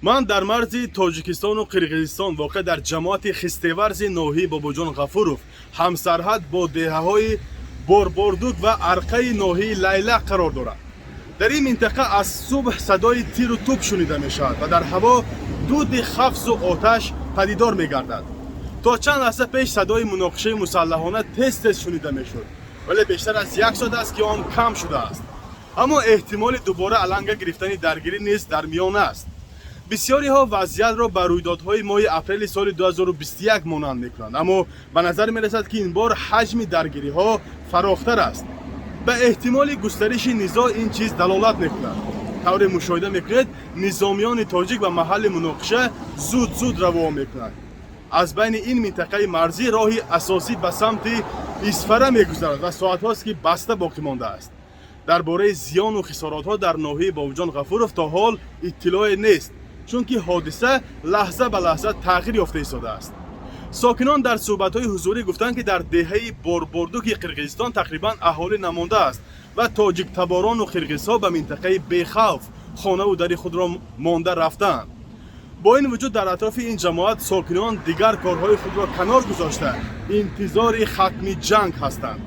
من در مرز تاجیکستان و قرقیزستان واقع در جماعت خستیورز نوحی باباجان غفوروف همسرحد با دهه‌های بوربوردوک و ارقه نوحی لیلق قرار دارد. در این منطقه از صبح صدای تیر و توپ شنیده می شود و در هوا دود خفز و آتش پدیدار می گردد. تا چند لحظه پیش صدای مناقشه مسلحانه تیز تیز شنیده می شد، ولی بیشتر از یک ساعت است که آن کم شده است. اما احتمال دوباره علنگ گرفتن درگیری نیز در میان است. بسیاری ها وضعیت را بر رویدادهای ماه اپریل سال 2021 مانند میکنند، اما به نظر می رسد که این بار حجم درگیری ها فراختر است. به احتمال گسترش نزاع این چیز دلالت میکند. طور مشاهده میکنید نظامیان تاجیک و محل مناقشه زود روان میکنند. از بین این منطقه مرزی راهی اساسی به سمت اسفره میگذرد و ساعت هاست که بسته باقی مانده است. درباره زیان و خسارات ها در ناحیه باباجان غفوروف تا حال اطلاع نیست، چون که حادثه لحظه به لحظه تغییر یافته ایستاده است. ساکنان در صحبت‌های حضوری گفتند که در دهه بوربوردوک قرقیزستان تقریبا اهالی نمانده است و تاجیک تباران و قرقیزها به منطقه بیخوف خانه و در خود را مانده رفتند. با این وجود در اطراف این جماعت ساکنان دیگر کارهای خود را کنار گذاشته انتظار ختم جنگ هستند.